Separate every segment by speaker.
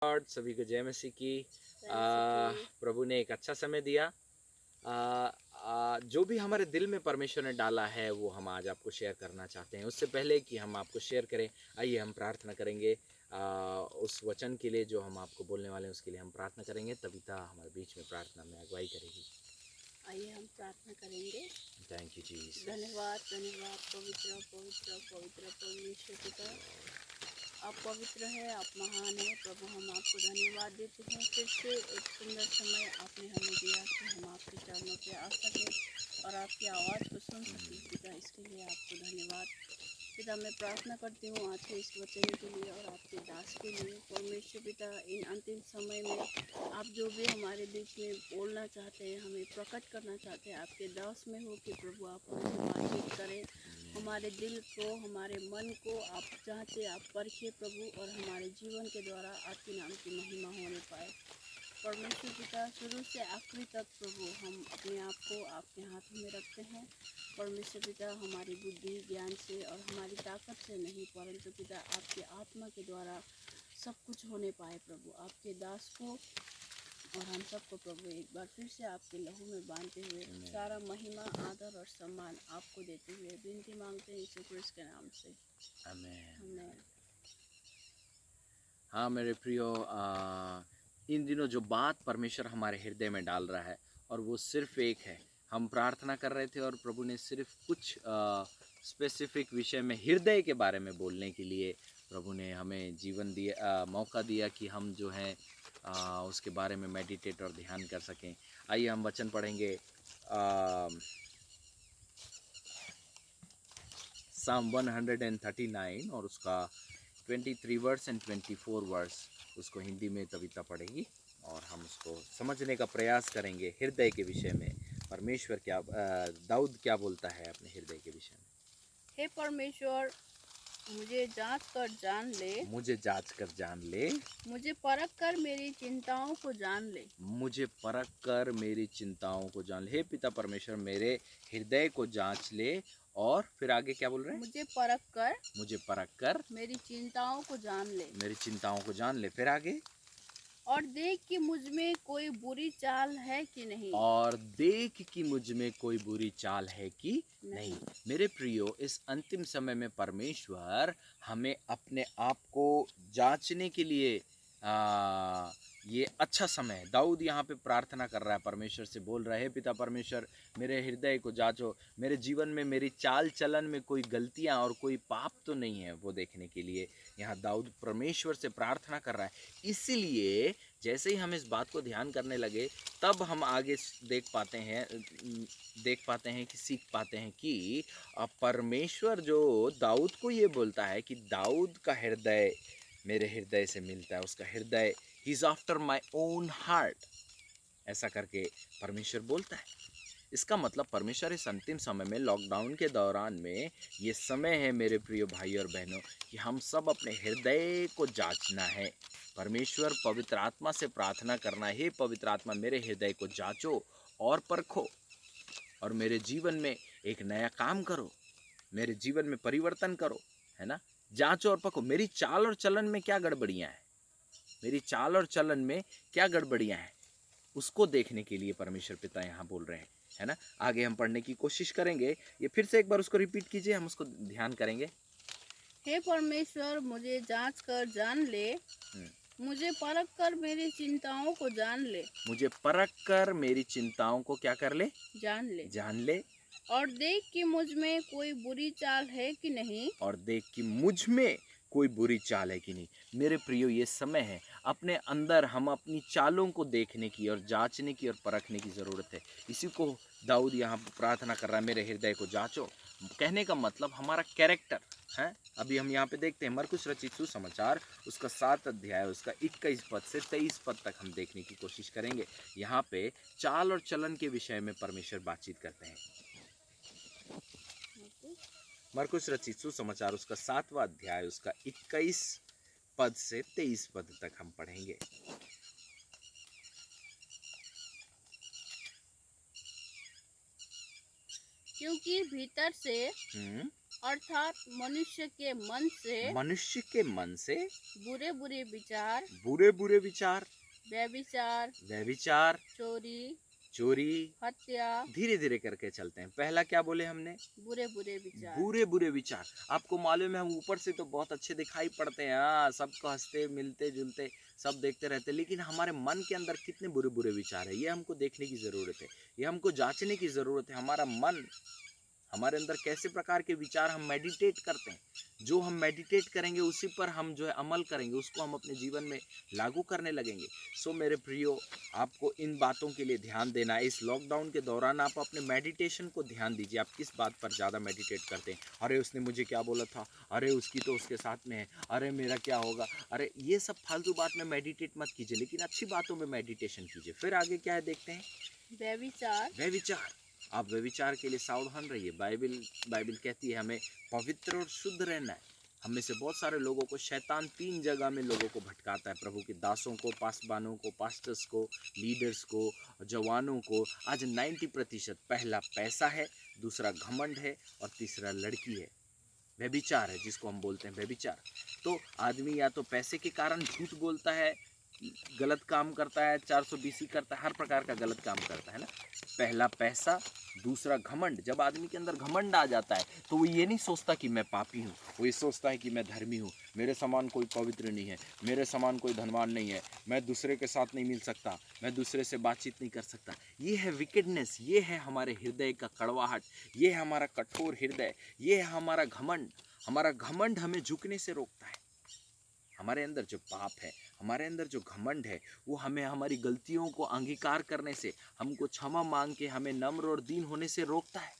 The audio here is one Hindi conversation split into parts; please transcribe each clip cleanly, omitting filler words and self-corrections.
Speaker 1: लॉर्ड, सभी को जय मसीह की।
Speaker 2: जय
Speaker 1: प्रभु ने एक अच्छा समय दिया। जो भी हमारे दिल में परमेश्वर ने डाला है वो हम आज आपको शेयर करना चाहते हैं। उससे पहले कि हम आपको शेयर करें, आइए हम प्रार्थना करेंगे। उस वचन के लिए जो हम आपको बोलने वाले हैं उसके लिए हम प्रार्थना करेंगे। तबिता हमारे बीच में प्रार्थना में अगुवाई करेगी।
Speaker 2: आइए हम प्रार्थना करेंगे।
Speaker 1: Thank you Jesus.
Speaker 2: धन्यवाद धन्यवाद पवित्र पवित्र पवित्र परमेश्वर पिता, आप पवित्र है, आप महान है प्रभु। हम आपको धन्यवाद देते हैं, फिर से एक सुंदर समय आपने हमें दिया कि हम आपके चरणों पे आ सकें और आपकी आवाज़ को सुन सकें पिता। इसके लिए आपको धन्यवाद पिता। मैं प्रार्थना करती हूँ आज के इस वचन के लिए और आपके दास के लिए परमेश्वर पिता। इन अंतिम समय में आप जो भी हमारे बीच में बोलना चाहते हैं, हमें प्रकट करना चाहते हैं, आपके दास में हो कि प्रभु आप हमसे बातचीत करें। हमारे दिल को, हमारे मन को आप जांचे, आप परखें प्रभु, और हमारे जीवन के द्वारा आपके नाम की महिमा होने पाए। परमेश्वर पिता, शुरू से आखिरी तक प्रभु हम अपने आप को आपके हाथों में रखते हैं। परमेश्वर पिता, हमारी बुद्धि ज्ञान से और हमारी ताकत से नहीं, परंतु पिता आपके आत्मा के द्वारा सब कुछ होने पाए प्रभु। आपके दास को और हम सबको प्रभु एक बार फिर से आपके लहू में बांधते हुए सारा महिमा आदर और सम्मान आपको देते हुए विनती मांगते हैं यीशु क्रिस्त के नाम से, आमीन।
Speaker 1: हाँ मेरे प्रियो, इन दिनों जो बात परमेश्वर हमारे हृदय में डाल रहा है और वो सिर्फ एक है। हम प्रार्थना कर रहे थे और प्रभु ने सिर्फ कुछ स्पेसिफिक विषय में हृदय के बारे में बोलने के लिए प्रभु ने हमें जीवन दिया, मौका दिया कि हम जो हैं उसके बारे में मेडिटेट और ध्यान कर सकें। आइए हम वचन पढ़ेंगे। साम 139 और उसका 23 वर्स एंड 24 वर्स, उसको हिंदी में कविता पढ़ेगी और हम उसको समझने का प्रयास करेंगे हृदय के विषय में। परमेश्वर क्या, दाऊद क्या बोलता है अपने हृदय के विषय में।
Speaker 2: हे परमेश्वर, मुझे जांच कर जान ले,
Speaker 1: मुझे जांच कर जान ले,
Speaker 2: मुझे परख कर मेरी चिंताओं को जान ले,
Speaker 1: मुझे परख कर मेरी चिंताओं को जान ले। हे पिता परमेश्वर, मेरे हृदय को जांच ले। और फिर आगे क्या बोल रहे हैं?
Speaker 2: मुझे परख कर मेरी चिंताओं को जान ले,
Speaker 1: मेरी चिंताओं को जान ले। फिर आगे,
Speaker 2: और देख कि मुझ में कोई बुरी चाल है कि नहीं,
Speaker 1: और देख कि मुझ में कोई बुरी चाल है कि नहीं। मेरे प्रियो, इस अंतिम समय में परमेश्वर हमें अपने आप को जांचने के लिए ये अच्छा समय है। दाऊद यहाँ पे प्रार्थना कर रहा है, परमेश्वर से बोल रहा है, पिता परमेश्वर मेरे हृदय को जांचो, मेरे जीवन में मेरी चाल चलन में कोई गलतियाँ और कोई पाप तो नहीं है, वो देखने के लिए यहाँ दाऊद परमेश्वर से प्रार्थना कर रहा है। इसीलिए जैसे ही हम इस बात को ध्यान करने लगे, तब हम आगे देख पाते हैं कि सीख पाते हैं कि परमेश्वर जो दाऊद को ये बोलता है कि दाऊद का हृदय मेरे हृदय से मिलता है, उसका हृदय he is after my own heart, ऐसा करके परमेश्वर बोलता है। इसका मतलब परमेश्वर इस अंतिम समय में, लॉकडाउन के दौरान में, ये समय है मेरे प्रिय भाई और बहनों कि हम सब अपने हृदय को जांचना है। परमेश्वर पवित्र आत्मा से प्रार्थना करना है, हे पवित्र आत्मा मेरे हृदय को जांचो और परखो और मेरे जीवन में एक नया काम करो, मेरे जीवन में परिवर्तन करो, है ना। जांचो और परखो, मेरी चाल और चलन में क्या गड़बड़ियाँ हैं, मेरी चाल और चलन में क्या गड़बड़ियाँ हैं, उसको देखने के लिए परमेश्वर पिता यहाँ बोल रहे हैं, है ना। आगे हम पढ़ने की कोशिश करेंगे। ये फिर से एक बार उसको रिपीट कीजिए, हम उसको ध्यान करेंगे।
Speaker 2: हे परमेश्वर, मुझे जांच कर जान ले, मुझे परख कर मेरी चिंताओं को जान ले,
Speaker 1: मुझे परख कर मेरी चिंताओं को क्या कर ले, जान ले।
Speaker 2: और देख कि मुझ में कोई बुरी चाल है कि नहीं,
Speaker 1: और देख कि मुझ में कोई बुरी चाल है कि नहीं। मेरे प्रियो, ये समय है अपने अंदर हम अपनी चालों को देखने की और जांचने की और परखने की ज़रूरत है। इसी को दाऊद यहाँ प्रार्थना कर रहा है, मेरे हृदय को जांचो। कहने का मतलब हमारा कैरेक्टर है। अभी हम यहाँ पे देखते हैं मरकुस रचित सुसमाचार, उसका 7 अध्याय, उसका 21 पद से 23 पद तक हम देखने की कोशिश करेंगे। यहाँ पे चाल और चलन के विषय में परमेश्वर बातचीत करते हैं। मरकुस रचित सुसमाचार, उसका 7वां अध्याय, उसका 21 पद से 23 पद तक हम पढ़ेंगे।
Speaker 2: क्योंकि भीतर से अर्थात
Speaker 1: मनुष्य के मन से
Speaker 2: बुरे बुरे विचार,
Speaker 1: बुरे बुरे विचार,
Speaker 2: व्यभिचार,
Speaker 1: व्यभिचार,
Speaker 2: चोरी,
Speaker 1: चोरी,
Speaker 2: हत्या,
Speaker 1: धीरे धीरे करके चलते हैं। पहला क्या बोले हमने?
Speaker 2: बुरे बुरे विचार।
Speaker 1: बुरे बुरे विचार। आपको मालूम है हम ऊपर से तो बहुत अच्छे दिखाई पड़ते हैं, हाँ, सबको हंसते मिलते जुलते सब देखते रहते हैं, लेकिन हमारे मन के अंदर कितने बुरे बुरे विचार है ये हमको देखने की ज़रूरत है, ये हमको जांचने की ज़रूरत है। हमारा मन, हमारे अंदर कैसे प्रकार के विचार हम मेडिटेट करते हैं, जो हम मेडिटेट करेंगे उसी पर हम जो है अमल करेंगे, उसको हम अपने जीवन में लागू करने लगेंगे। सो मेरे प्रियो, आपको इन बातों के लिए ध्यान देना है। इस लॉकडाउन के दौरान आप अपने मेडिटेशन को ध्यान दीजिए। आप किस बात पर ज़्यादा मेडिटेट करते हैं? अरे उसने मुझे क्या बोला था, अरे उसकी तो उसके साथ में है, अरे मेरा क्या होगा, अरे ये सब फालतू बात में मेडिटेट मत कीजिए, लेकिन अच्छी बातों में मेडिटेशन कीजिए। फिर आगे क्या है देखते हैं?
Speaker 2: व्यभिचार।
Speaker 1: व्यभिचार। आप व्यभिचार के लिए सावधान रहिए। बाइबल कहती है हमें पवित्र और शुद्ध रहना है। हम में से बहुत सारे लोगों को शैतान 3 जगह में लोगों को भटकाता है, प्रभु के दासों को, पासबानों को, पास्टर्स को, लीडर्स को, जवानों को। आज 90% पहला पैसा है, दूसरा घमंड है और तीसरा लड़की है। व्यभिचार है जिसको हम बोलते हैं व्यभिचार। तो आदमी या तो पैसे के कारण झूठ बोलता है, गलत काम करता है, 420 करता है, हर प्रकार का गलत काम करता है ना। पहला पैसा, दूसरा घमंड। जब आदमी के अंदर घमंड आ जाता है तो वो ये नहीं सोचता कि मैं पापी हूँ, वो ये सोचता है कि मैं धर्मी हूँ, मेरे समान कोई पवित्र नहीं है, मेरे समान कोई धनवान नहीं है, मैं दूसरे के साथ नहीं मिल सकता, मैं दूसरे से बातचीत नहीं कर सकता। ये है विकेडनेस, ये है हमारे हृदय का कड़वाहट, ये है हमारा कठोर हृदय, ये है हमारा घमंड। हमारा घमंड हमें झुकने से रोकता है। हमारे अंदर जो पाप है, हमारे अंदर जो घमंड है, वो हमें हमारी गलतियों को अंगीकार करने से, हमको क्षमा मांग के हमें नम्र और दीन होने से रोकता है।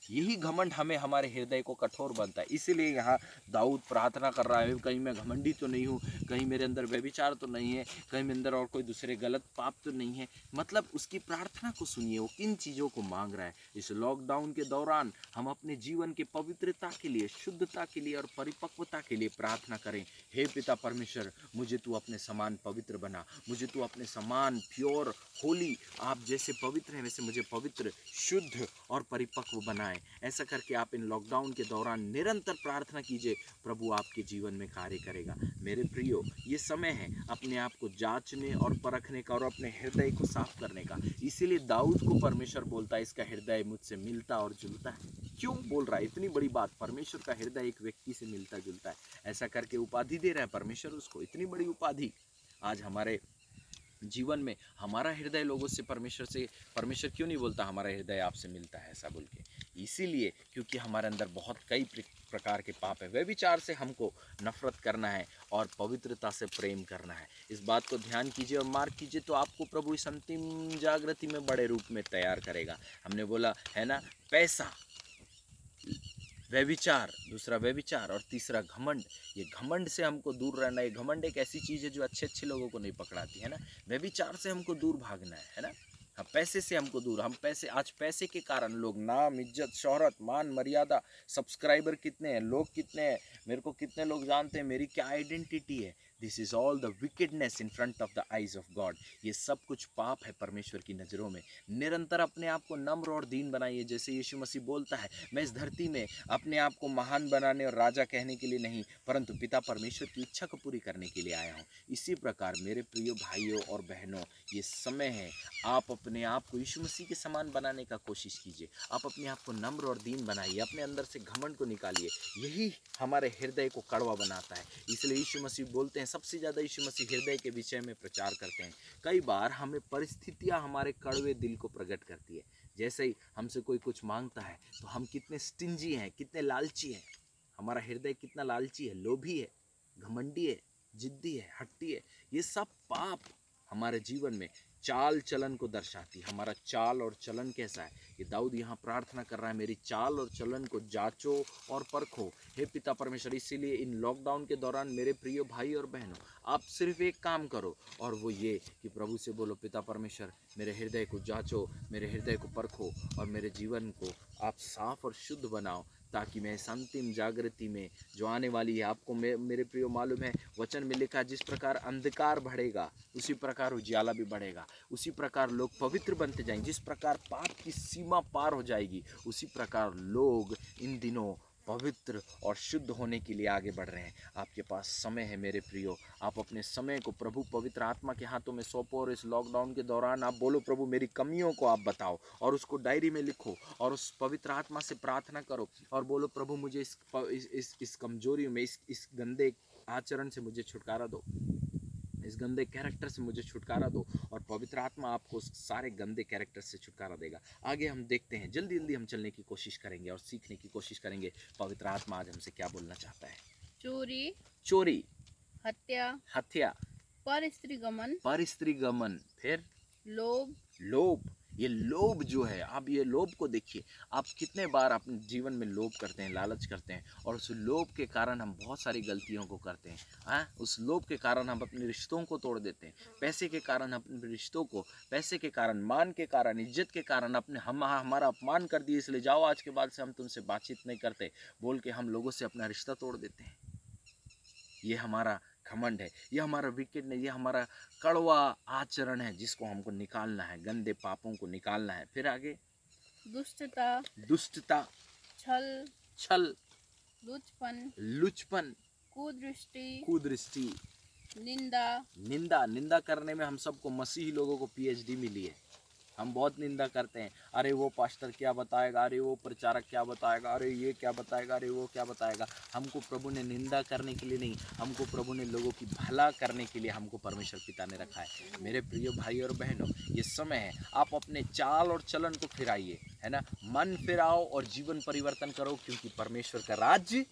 Speaker 1: यही घमंड हमें हमारे हृदय को कठोर बनता है। इसीलिए यहाँ दाऊद प्रार्थना कर रहा है, कहीं मैं घमंडी तो नहीं हूँ, कहीं मेरे अंदर व्यभिचार तो नहीं है, कहीं मेरे अंदर और कोई दूसरे गलत पाप तो नहीं है। मतलब उसकी प्रार्थना को सुनिए, वो किन चीज़ों को मांग रहा है। इस लॉकडाउन के दौरान हम अपने जीवन के पवित्रता के लिए, शुद्धता के लिए और परिपक्वता के लिए प्रार्थना करें। हे पिता परमेश्वर, मुझे तू अपने समान पवित्र बना, मुझे तू अपने समान प्योर होली, आप जैसे पवित्र हैं वैसे मुझे पवित्र, शुद्ध और परिपक्व बनाएं। ऐसा करके आप इन लॉकडाउन के दौरान निरंतर प्रार्थना कीजिए, प्रभु आपके जीवन में कार्य करेगा। मेरे प्रियो, ये समय है अपने आप को जांचने और परखने का और अपने हृदय को साफ करने का। इसीलिए दाऊद को परमेश्वर बोलता है, इसका हृदय मुझसे मिलता और जुलता है। क्यों बोल रहा है इतनी बड़ी बात? परमेश्वर का हृदय एक व्यक्ति से मिलता जुलता है। ऐसा करके उपाधि दे रहा है परमेश्वर उसको, इतनी बड़ी उपाधि। आज हमारे जीवन में हमारा हृदय लोगों से, परमेश्वर क्यों नहीं बोलता हमारा हृदय आपसे मिलता है ऐसा बोल के? इसीलिए क्योंकि हमारे अंदर बहुत कई प्रकार के पाप है। व्यभिचार से हमको नफरत करना है और पवित्रता से प्रेम करना है। इस बात को ध्यान कीजिए और मार्क कीजिए, तो आपको प्रभु इस अंतिम जागृति में बड़े रूप में तैयार करेगा। हमने बोला है ना, पैसा, व्यभिचार, दूसरा व्यभिचार और तीसरा घमंड। ये घमंड से हमको दूर रहना है। घमंड एक ऐसी चीज़ है जो अच्छे अच्छे लोगों को नहीं पकड़ाती है ना। व्यभिचार से हमको दूर भागना है ना। हाँ, पैसे से हमको दूर, हम पैसे, आज पैसे के कारण लोग नाम, इज्जत, शोहरत, मान, मर्यादा, सब्सक्राइबर कितने हैं, लोग कितने हैं, मेरे को कितने लोग जानते हैं, मेरी क्या आइडेंटिटी है, this is all the wickedness in front of the eyes of God. ये सब कुछ पाप है परमेश्वर की नज़रों में। निरंतर अपने आप को नम्र और दीन बनाइए, जैसे यीशु मसीह बोलता है, मैं इस धरती में अपने आप को महान बनाने और राजा कहने के लिए नहीं, परंतु पिता परमेश्वर की इच्छा को पूरी करने के लिए आया हूँ। इसी प्रकार मेरे प्रिय भाइयों और बहनों, ये समय है, आप अपने आप को यीशु मसीह के समान बनाने का कोशिश कीजिए। आप अपने आप को नम्र और दीन बनाइए, अपने अंदर से घमंड को निकालिए। यही हमारे हृदय को कड़वा बनाता है। इसलिए यीशु मसीह बोलते हैं, सबसे ज़्यादा यीशु मसीह हृदय के विषय में प्रचार करते हैं। कई बार हमें परिस्थितियाँ हमारे कड़वे दिल को प्रकट करती है। जैसे ही हमसे कोई कुछ मांगता है तो हम कितने स्टिंजी हैं, कितने लालची हैं। हमारा हृदय कितना लालची है, लोभी है, घमंडी है, जिद्दी है, हट्टी है। ये सब पाप हमारे जीवन में चाल चलन को दर्शाती है। हमारा चाल और चलन कैसा है, ये दाऊद यहाँ प्रार्थना कर रहा है, मेरी चाल और चलन को जांचो और परखो हे पिता परमेश्वर। इसीलिए इन लॉकडाउन के दौरान मेरे प्रिय भाई और बहनों, आप सिर्फ एक काम करो, और वो ये कि प्रभु से बोलो, पिता परमेश्वर मेरे हृदय को जांचो, मेरे हृदय को परखो और मेरे जीवन को आप साफ और शुद्ध बनाओ, ताकि मैं इस अंतिम जागृति में जो आने वाली है, आपको मेरे प्रियो मालूम है, वचन में लिखा, जिस प्रकार अंधकार बढ़ेगा उसी प्रकार उजियाला भी बढ़ेगा, उसी प्रकार लोग पवित्र बनते जाएंगे। जिस प्रकार पाप की सीमा पार हो जाएगी, उसी प्रकार लोग इन दिनों पवित्र और शुद्ध होने के लिए आगे बढ़ रहे हैं। आपके पास समय है मेरे प्रियो। आप अपने समय को प्रभु पवित्र आत्मा के हाथों में सौंपो और इस लॉकडाउन के दौरान आप बोलो, प्रभु मेरी कमियों को आप बताओ, और उसको डायरी में लिखो और उस पवित्र आत्मा से प्रार्थना करो और बोलो, प्रभु मुझे इस कमजोरी में, इस गंदे आचरण से मुझे छुटकारा दो, इस गंदे कैरेक्टर से मुझे छुटकारा दो। और पवित्र आत्मा आपको सारे गंदे कैरेक्टर से छुटकारा देगा। आगे हम देखते हैं, जल्दी जल्दी हम चलने की कोशिश करेंगे और सीखने की कोशिश करेंगे पवित्र आत्मा आज हमसे क्या बोलना चाहता है।
Speaker 2: चोरी,
Speaker 1: चोरी,
Speaker 2: हत्या,
Speaker 1: हत्या,
Speaker 2: पर स्त्री गमन,
Speaker 1: पर स्त्री गमन, फिर
Speaker 2: लोभ,
Speaker 1: लोभ। ये लोभ जो है, आप ये लोभ को देखिए, आप कितने बार अपने जीवन में लोभ करते हैं, लालच करते हैं, और उस लोभ के कारण हम बहुत सारी गलतियों को करते हैं। हाँ, उस लोभ के कारण हम अपने रिश्तों को तोड़ देते हैं। पैसे के कारण हम अपने रिश्तों को, पैसे के कारण, मान के कारण, इज्जत के कारण हमारा अपमान कर दिए, इसलिए जाओ आज के बाद से हम तुमसे बातचीत नहीं करते बोल के हम लोगों से अपना रिश्ता तोड़ देते हैं। ये हमारा घमंड है, ये हमारा विकेटनेस, ये हमारा कड़वा आचरण है जिसको हमको निकालना है, गंदे पापों को निकालना है। फिर आगे
Speaker 2: दुष्टता,
Speaker 1: दुष्टता,
Speaker 2: छल,
Speaker 1: छल,
Speaker 2: लुचपन,
Speaker 1: लुचपन,
Speaker 2: कुदृष्टि,
Speaker 1: कुदृष्टि,
Speaker 2: निंदा,
Speaker 1: निंदा। निंदा करने में हम सबको, मसीही लोगों को पीएचडी मिली है। हम बहुत निंदा करते हैं, अरे वो पास्टर क्या बताएगा, अरे वो प्रचारक क्या बताएगा, अरे ये क्या बताएगा, अरे वो क्या बताएगा। हमको प्रभु ने निंदा करने के लिए नहीं, हमको प्रभु ने लोगों की भला करने के लिए हमको परमेश्वर पिता ने रखा है। मेरे प्रिय भाई और बहनों, ये समय है, आप अपने चाल और चलन को फिराइए, है ना, मन फिराओ और जीवन परिवर्तन करो, क्योंकि परमेश्वर का राज्य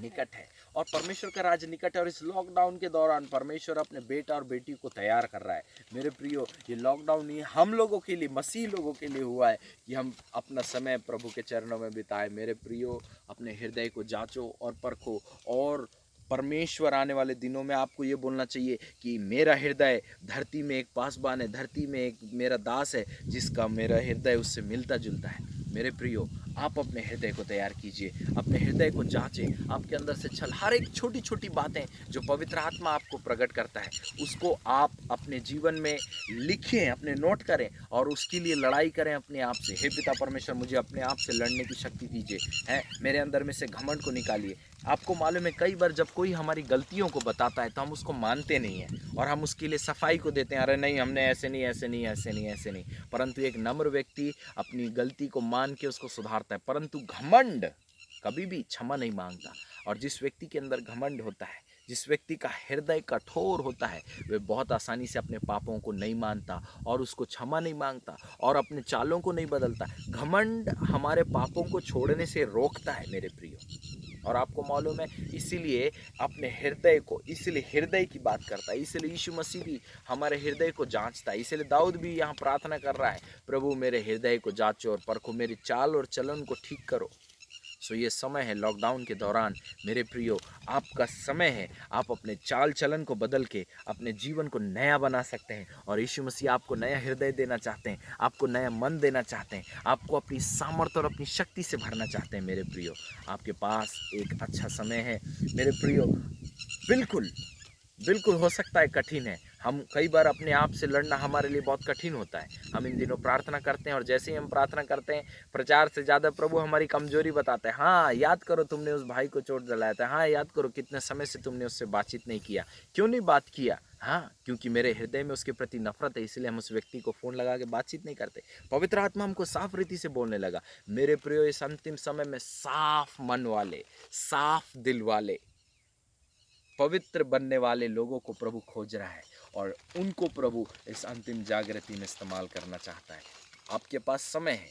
Speaker 1: निकट है। और परमेश्वर का राज्य निकट है, और इस लॉकडाउन के दौरान परमेश्वर अपने बेटा और बेटी को तैयार कर रहा है। मेरे प्रियो, ये लॉकडाउन नहीं हम लोगों के लिए, मसीह लोगों के लिए हुआ है कि हम अपना समय प्रभु के चरणों में बिताए। मेरे प्रियो, अपने हृदय को जांचो और परखो, और परमेश्वर आने वाले दिनों में आपको ये बोलना चाहिए कि मेरा हृदय धरती में एक पासबान है, धरती में एक मेरा दास है जिसका मेरा हृदय उससे मिलता जुलता है। मेरे प्रियो, आप अपने हृदय को तैयार कीजिए, अपने हृदय को जांचें, आपके अंदर से छल, हर एक छोटी छोटी बातें जो पवित्र आत्मा आपको प्रकट करता है उसको आप अपने जीवन में लिखें, अपने नोट करें और उसके लिए लड़ाई करें अपने आप से। हे पिता परमेश्वर, मुझे अपने आप से लड़ने की शक्ति दीजिए, है, मेरे अंदर में से घमंड को निकालिए। आपको मालूम है, कई बार जब कोई हमारी गलतियों को बताता है तो हम उसको मानते नहीं हैं और हम उसके लिए सफाई को देते हैं, अरे नहीं हमने ऐसे नहीं, ऐसे नहीं, ऐसे नहीं, ऐसे नहीं। परंतु एक नम्र व्यक्ति अपनी गलती को मान के उसको सुधारता है, परंतु घमंड कभी भी क्षमा नहीं मांगता। और जिस व्यक्ति के अंदर घमंड होता है, जिस व्यक्ति का हृदय कठोर होता है, वह बहुत आसानी से अपने पापों को नहीं मानता और उसको क्षमा नहीं मांगता और अपने चालों को नहीं बदलता। घमंड हमारे पापों को छोड़ने से रोकता है मेरे प्रियो, और आपको मालूम है, इसीलिए अपने हृदय को, इसीलिए हृदय की बात करता है, इसीलिए यीशु मसीह भी हमारे हृदय को जांचता है। इसीलिए दाऊद भी यहाँ प्रार्थना कर रहा है, प्रभु मेरे हृदय को जांचो और परखो, मेरी चाल और चलन को ठीक करो। सो ये समय है लॉकडाउन के दौरान, मेरे प्रियो, आपका समय है, आप अपने चाल चलन को बदल के अपने जीवन को नया बना सकते हैं। और यीशु मसीह आपको नया हृदय देना चाहते हैं, आपको नया मन देना चाहते हैं, आपको अपनी सामर्थ्य और अपनी शक्ति से भरना चाहते हैं। मेरे प्रियो, आपके पास एक अच्छा समय है मेरे प्रियो। बिल्कुल बिल्कुल हो सकता है कठिन है, हम कई बार अपने आप से लड़ना हमारे लिए बहुत कठिन होता है। हम इन दिनों प्रार्थना करते हैं और जैसे ही हम प्रार्थना करते हैं, प्रचार से ज़्यादा प्रभु हमारी कमजोरी बताते हैं। हाँ, याद करो तुमने उस भाई को चोट दिलाया था, हाँ याद करो कितने समय से तुमने उससे बातचीत नहीं किया, क्यों नहीं बात किया? हाँ, क्योंकि मेरे हृदय में उसके प्रति नफरत है, इसलिए हम उस व्यक्ति को फ़ोन लगा के बातचीत नहीं करते। पवित्र आत्मा हमको साफ रीति से बोलने लगा। मेरे प्रियो, इस अंतिम समय में साफ मन वाले, साफ दिल वाले, पवित्र बनने वाले लोगों को प्रभु खोज रहा है और उनको प्रभु इस अंतिम जागृति में इस्तेमाल करना चाहता है। आपके पास समय है,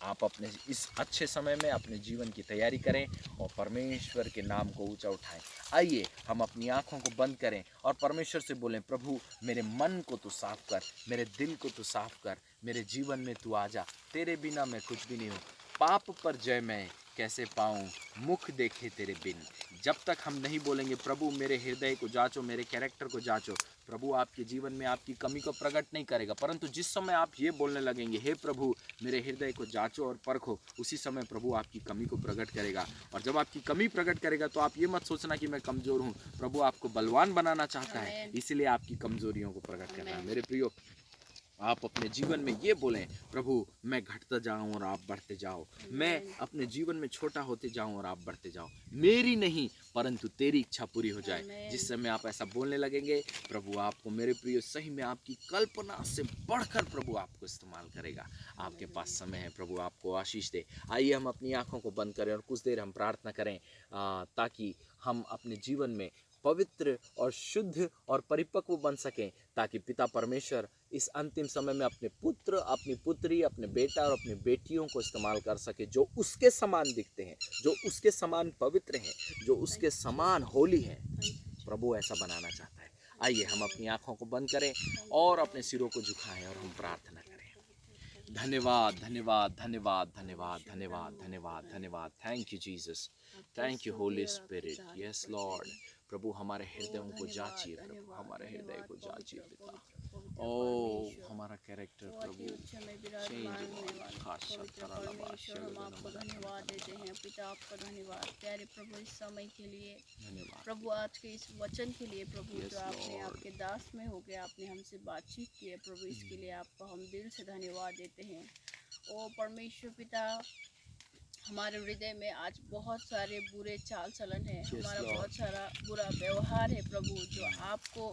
Speaker 1: आप अपने इस अच्छे समय में अपने जीवन की तैयारी करें और परमेश्वर के नाम को ऊंचा उठाएं। आइए हम अपनी आंखों को बंद करें और परमेश्वर से बोलें, प्रभु मेरे मन को तू साफ कर, मेरे दिल को तू साफ कर, मेरे जीवन में तू आ जा, तेरे बिना मैं कुछ भी नहीं हूँ। पाप पर जय मैं कैसे पाऊँ, मुख देखे तेरे बिन। जब तक हम नहीं बोलेंगे प्रभु मेरे हृदय को जांचो, मेरे कैरेक्टर को जांचो, प्रभु आपके जीवन में आपकी कमी को प्रकट नहीं करेगा। परंतु जिस समय आप ये बोलने लगेंगे, हे प्रभु मेरे हृदय को जांचो और परखो, उसी समय प्रभु आपकी कमी को प्रकट करेगा। और जब आपकी कमी प्रकट करेगा तो आप ये मत सोचना कि मैं कमज़ोर हूँ, प्रभु आपको बलवान बनाना चाहता है, इसलिए आपकी कमज़ोरियों को प्रकट करना है। मेरे प्रियो, आप अपने जीवन में ये बोलें, प्रभु मैं घटता जाऊं और आप बढ़ते जाओ, मैं अपने जीवन में छोटा होते जाऊं और आप बढ़ते जाओ, मेरी नहीं परंतु तेरी इच्छा पूरी हो जाए।
Speaker 2: आमीन।
Speaker 1: जिस समय आप ऐसा बोलने लगेंगे, प्रभु आपको, मेरे प्रिय, सही में आपकी कल्पना से बढ़कर प्रभु आपको इस्तेमाल करेगा। आपके पास समय है, प्रभु आपको आशीष दे। आइए हम अपनी आंखों को बंद करें और कुछ देर हम प्रार्थना करें, ताकि हम अपने जीवन में पवित्र और शुद्ध और परिपक्व बन सकें, ताकि पिता परमेश्वर इस अंतिम समय में अपने पुत्र, अपनी पुत्री, अपने बेटा और अपनी बेटियों को इस्तेमाल कर सके, जो उसके समान दिखते हैं, जो उसके समान पवित्र हैं, जो उसके समान होली हैं। प्रभु ऐसा बनाना चाहता है। आइए हम अपनी आंखों को बंद करें और अपने सिरों को झुकाएं और हम प्रार्थना करें। धन्यवाद, धन्यवाद, धन्यवाद, धन्यवाद, धन्यवाद, धन्यवाद, धन्यवाद। Thank you Jesus, thank you holy spirit. Yes lord. प्रभु हमारे हृदयों को जांचिए, प्रभु हमारे हृदय को जांचिए पिता। ओ हमारा कैरेक्टर प्रभु चेंज, खास
Speaker 2: परमेश्वर हम आपको धन्यवाद देते हैं पिता, आपका धन्यवाद प्यारे प्रभु इस समय के लिए,
Speaker 1: धन्यवाद
Speaker 2: प्रभु आज के इस वचन के लिए प्रभु,
Speaker 1: Yes,
Speaker 2: जो आपने
Speaker 1: Lord.
Speaker 2: आपके दास में हो गया, आपने हमसे बातचीत की है प्रभु, इसके लिए आपको हम दिल से धन्यवाद देते हैं। ओ परमेश्वर पिता, हमारे हृदय में आज बहुत सारे बुरे चाल चलन है,
Speaker 1: Yes,
Speaker 2: हमारा
Speaker 1: Lord.
Speaker 2: बहुत सारा बुरा व्यवहार है प्रभु, जो आपको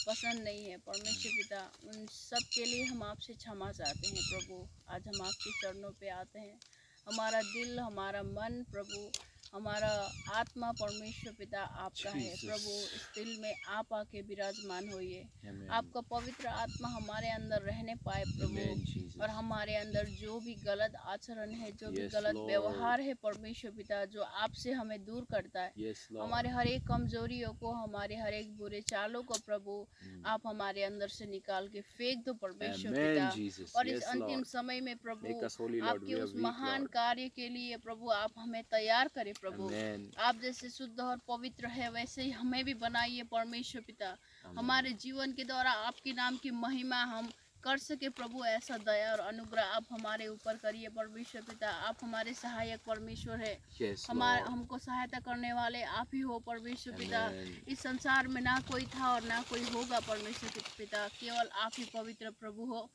Speaker 2: पसंद नहीं है परमेश्वर पिता। उन सब के लिए हम आपसे क्षमा चाहते हैं प्रभु। आज हम आपके चरणों पे आते हैं, हमारा दिल, हमारा मन प्रभु, हमारा आत्मा परमेश्वर पिता आपका है
Speaker 1: Jesus.
Speaker 2: प्रभु। इस दिल में आप आके विराजमान होइए,
Speaker 1: Amen.
Speaker 2: आपका पवित्र आत्मा हमारे अंदर रहने पाए प्रभु।
Speaker 1: Amen, Jesus.
Speaker 2: और हमारे अंदर जो भी गलत आचरण है, जो भी
Speaker 1: Yes,
Speaker 2: गलत
Speaker 1: Lord.
Speaker 2: व्यवहार है परमेश्वर पिता, जो आपसे हमें दूर करता है,
Speaker 1: Yes, Lord.
Speaker 2: हमारे हर एक कमजोरियों को, हमारे हर एक बुरे चालों को प्रभु आप हमारे अंदर से निकाल के फेंक दो परमेश्वर
Speaker 1: Amen,
Speaker 2: पिता।
Speaker 1: Jesus.
Speaker 2: और इस
Speaker 1: Yes,
Speaker 2: अंतिम
Speaker 1: Lord.
Speaker 2: समय में प्रभु
Speaker 1: Make us holy, Lord.
Speaker 2: आपके
Speaker 1: We are
Speaker 2: उस
Speaker 1: weak,
Speaker 2: महान
Speaker 1: Lord.
Speaker 2: कार्य के लिए प्रभु आप हमें तैयार करें प्रभु।
Speaker 1: Amen.
Speaker 2: आप जैसे शुद्ध और पवित्र है, वैसे ही हमें भी बनाइए परमेश्वर पिता।
Speaker 1: Amen.
Speaker 2: हमारे जीवन के द्वारा आपके नाम की महिमा हम कर सके प्रभु, ऐसा दया और अनुग्रह आप हमारे ऊपर करिए परमेश्वर पिता। आप हमारे सहायक परमेश्वर है,
Speaker 1: Yes,
Speaker 2: हमारे
Speaker 1: Lord.
Speaker 2: हमको सहायता करने वाले आप ही हो परमेश्वर पिता।
Speaker 1: Amen.
Speaker 2: इस संसार में ना कोई था और ना कोई होगा परमेश्वर पिता, केवल आप ही पवित्र प्रभु हो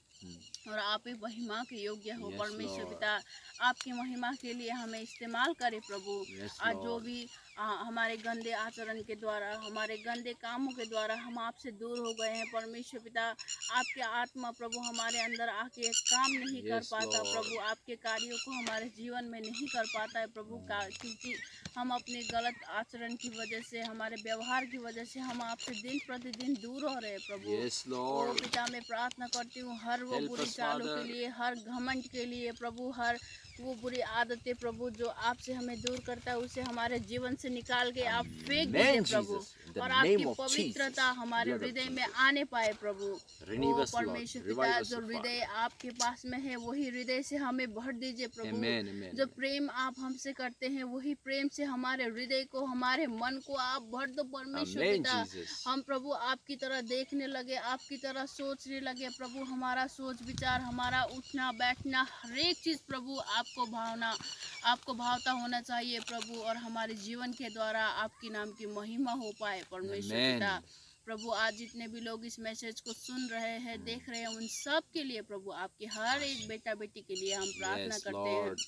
Speaker 2: और आप ही महिमा के योग्य हो
Speaker 1: Yes,
Speaker 2: परमेश्वर
Speaker 1: Lord.
Speaker 2: पिता। आपकी महिमा के लिए हमें इस्तेमाल करे प्रभु।
Speaker 1: Yes,
Speaker 2: आज जो
Speaker 1: Lord.
Speaker 2: भी हमारे गंदे आचरण के द्वारा, हमारे गंदे कामों के द्वारा हम आपसे दूर हो गए हैं परमेश्वर पिता। आपके आत्मा प्रभु हमारे अंदर आके काम नहीं कर
Speaker 1: Yes,
Speaker 2: पाता
Speaker 1: Lord.
Speaker 2: प्रभु, आपके कार्यों को हमारे जीवन में नहीं कर पाता है प्रभु का, क्योंकि हम अपने गलत आचरण की वजह से, हमारे व्यवहार की वजह से हम आपसे दिन प्रतिदिन दूर हो रहे हैं प्रभु।
Speaker 1: Yes,
Speaker 2: ओ
Speaker 1: Lord.
Speaker 2: पिता, मैं प्रार्थना करती हूँ हर वो
Speaker 1: Help
Speaker 2: बुरी
Speaker 1: us,
Speaker 2: चालों
Speaker 1: Father.
Speaker 2: के लिए, हर घमंड के लिए प्रभु, हर वो बुरी आदतें प्रभु जो आपसे हमें दूर करता है, उसे हमारे जीवन से निकाल के आप फेंक दीजिए
Speaker 1: Amen,
Speaker 2: Prabhu.
Speaker 1: Jesus. In the
Speaker 2: और
Speaker 1: name
Speaker 2: आपकी
Speaker 1: of
Speaker 2: पवित्रता
Speaker 1: Jesus.
Speaker 2: हमारे
Speaker 1: Blood of
Speaker 2: हृदय में
Speaker 1: Jesus.
Speaker 2: आने पाए प्रभु।
Speaker 1: Renew
Speaker 2: ओ
Speaker 1: us, Lord.
Speaker 2: परमेश्वर
Speaker 1: Revive
Speaker 2: पिता,
Speaker 1: us,
Speaker 2: जो
Speaker 1: O
Speaker 2: हृदय
Speaker 1: Father.
Speaker 2: आपके पास में है, वही हृदय से हमें भर दीजिए प्रभु।
Speaker 1: Amen, amen,
Speaker 2: जो
Speaker 1: amen.
Speaker 2: प्रेम आप हमसे करते हैं, वही प्रेम से हमारे हृदय को, हमारे मन को आप भर दो परमेश्वर
Speaker 1: Amen,
Speaker 2: पिता।
Speaker 1: Jesus.
Speaker 2: हम प्रभु आपकी तरह देखने लगे, आपकी तरह सोचने लगे प्रभु। हमारा सोच विचार, हमारा उठना बैठना, हर एक चीज़ प्रभु आपको भावता होना चाहिए प्रभु, और हमारे जीवन के द्वारा आपकी नाम की महिमा हो पाए परमेश्वर
Speaker 1: Amen.
Speaker 2: पिता। प्रभु आज जितने भी लोग इस मैसेज को सुन रहे हैं, देख रहे हैं, उन सब के लिए प्रभु, आपके हर एक बेटा बेटी के लिए हम प्रार्थना
Speaker 1: Yes,
Speaker 2: करते हैं,
Speaker 1: Lord.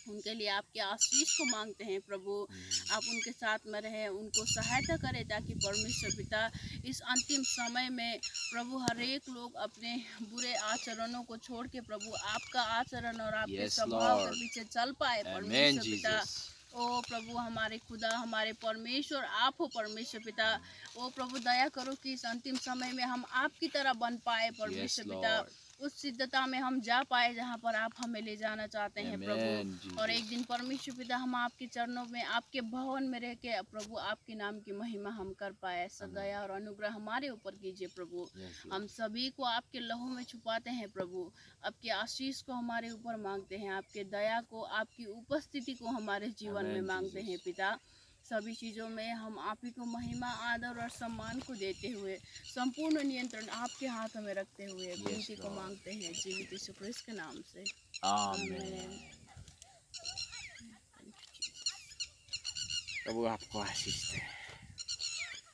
Speaker 2: उनके लिए आपके आशीष को मांगते हैं प्रभु। आप उनके साथ में रहें, उनको सहायता करें, ताकि परमेश्वर पिता इस अंतिम समय में प्रभु हर एक लोग अपने बुरे आचरणों को छोड़ के प्रभु आपका आचरण और आपके
Speaker 1: Yes,
Speaker 2: स्वभाव के
Speaker 1: Lord.
Speaker 2: पीछे चल पाए
Speaker 1: Amen,
Speaker 2: परमेश्वर पिता।
Speaker 1: Jesus.
Speaker 2: ओ प्रभु हमारे खुदा, हमारे परमेश्वर आप हो परमेश्वर पिता। ओ प्रभु दया करो कि इस अंतिम समय में हम आपकी तरह बन पाए परमेश्वर
Speaker 1: Yes,
Speaker 2: पिता।
Speaker 1: Lord.
Speaker 2: उस सिद्धता में हम जा पाए जहाँ पर आप हमें ले जाना चाहते हैं
Speaker 1: Amen,
Speaker 2: प्रभु। और
Speaker 1: Jesus.
Speaker 2: एक दिन परमेश्वर पिता हम आपके चरणों में, आपके भवन में रह के प्रभु आपके नाम की महिमा हम कर पाए। ऐसा दया और अनुग्रह हमारे ऊपर कीजिए प्रभु।
Speaker 1: Yes, Lord.
Speaker 2: हम सभी को आपके लहू में छुपाते हैं प्रभु। आपके आशीष को हमारे ऊपर मांगते हैं, आपके दया को, आपकी उपस्थिति को हमारे जीवन में
Speaker 1: Amen,
Speaker 2: मांगते
Speaker 1: Jesus.
Speaker 2: हैं पिता। सभी चीज़ों में हम आप ही को महिमा, आदर और सम्मान को देते हुए, संपूर्ण नियंत्रण आपके हाथों में रखते हुए विनती को
Speaker 1: Lord.
Speaker 2: मांगते हैं जीवित यीशु क्रिस्त के नाम से।
Speaker 1: Amen.
Speaker 2: आमीन।
Speaker 1: प्रभु आपको आशीष दे।